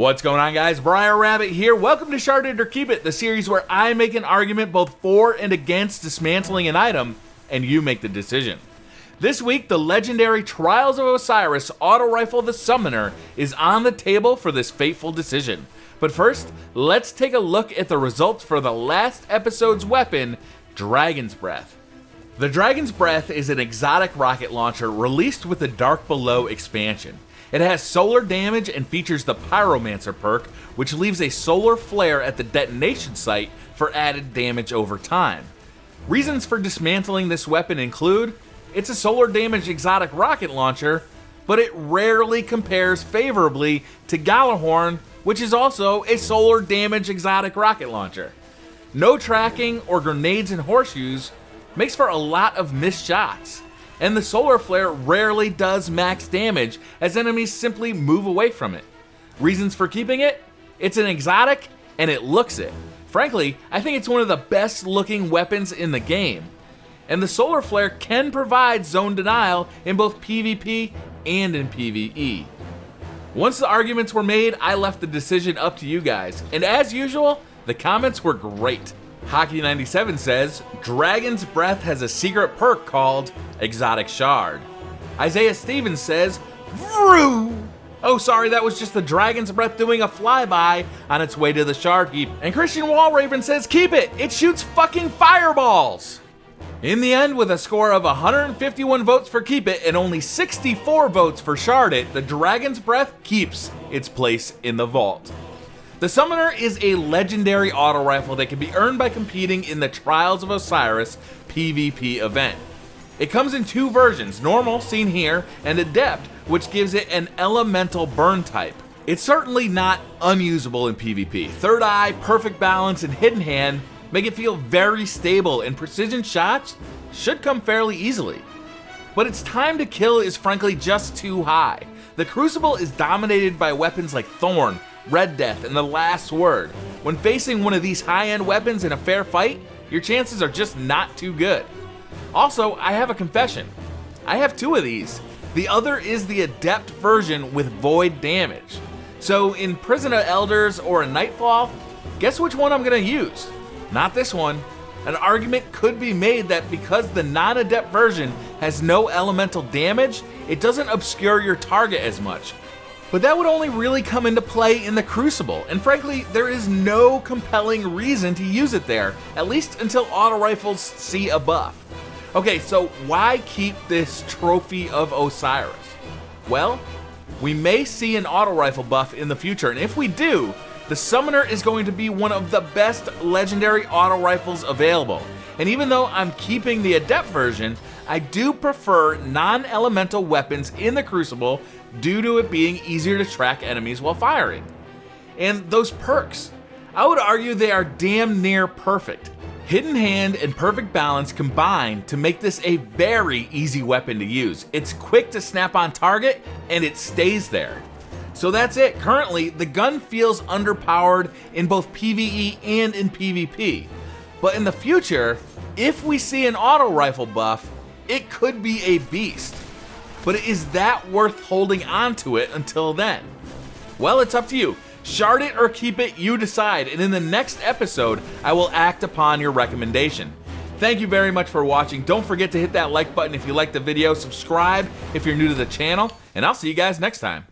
What's going on, guys? Briar Rabbit here. Welcome to Shard It or Keep It, the series where I make an argument both for and against dismantling an item, and you make the decision. This week, the legendary Trials of Osiris auto rifle the Summoner is on the table for this fateful decision. But first, let's take a look at the results for the last episode's weapon, Dragon's Breath. The Dragon's Breath is an exotic rocket launcher released with the Dark Below expansion. It has solar damage and features the Pyromancer perk, which leaves a solar flare at the detonation site for added damage over time. Reasons for dismantling this weapon include, it's a solar damage exotic rocket launcher, but it rarely compares favorably to Galahorn, which is also a solar damage exotic rocket launcher. No tracking or grenades and horseshoes makes for a lot of missed shots. And the solar flare rarely does max damage as enemies simply move away from it. Reasons for keeping it? It's an exotic and it looks it. Frankly, I think it's one of the best looking weapons in the game. And the solar flare can provide zone denial in both PvP and in PvE. Once the arguments were made, I left the decision up to you guys. And as usual, the comments were great. Hockey97 says, Dragon's Breath has a secret perk called Exotic Shard. Isaiah Stevens says, Vroo! Oh, sorry, that was just the Dragon's Breath doing a flyby on its way to the Shard heap. And Christian Wallraven says, keep it! It shoots fucking fireballs! In the end, with a score of 151 votes for Keep It and only 64 votes for Shard It, the Dragon's Breath keeps its place in the vault. The Summoner is a legendary auto rifle that can be earned by competing in the Trials of Osiris PvP event. It comes in two versions, normal, seen here, and adept, which gives it an elemental burn type. It's certainly not unusable in PvP. Third Eye, Perfect Balance, and Hidden Hand make it feel very stable, and precision shots should come fairly easily. But its time to kill is frankly just too high. The Crucible is dominated by weapons like Thorn, Red Death, and the Last Word. When facing one of these high-end weapons in a fair fight, your chances are just not too good. Also, I have a confession. I have two of these. The other is the Adept version with Void damage. So in Prison of Elders or a Nightfall, guess which one I'm gonna use? Not this one. An argument could be made that because the non-Adept version has no elemental damage, it doesn't obscure your target as much. But that would only really come into play in the Crucible, and frankly, there is no compelling reason to use it there, at least until auto rifles see a buff. Okay, so why keep this Trophy of Osiris? Well, we may see an auto rifle buff in the future, and if we do, the Summoner is going to be one of the best legendary auto rifles available. And even though I'm keeping the Adept version, I do prefer non-elemental weapons in the Crucible due to it being easier to track enemies while firing. And those perks, I would argue they are damn near perfect. Hidden Hand and Perfect Balance combine to make this a very easy weapon to use. It's quick to snap on target and it stays there. So that's it. Currently, the gun feels underpowered in both PvE and in PvP. But in the future, if we see an auto rifle buff, it could be a beast. But is that worth holding on to it until then? Well, it's up to you. Shard it or keep it, you decide. And in the next episode, I will act upon your recommendation. Thank you very much for watching. Don't forget to hit that like button if you liked the video, subscribe if you're new to the channel, and I'll see you guys next time.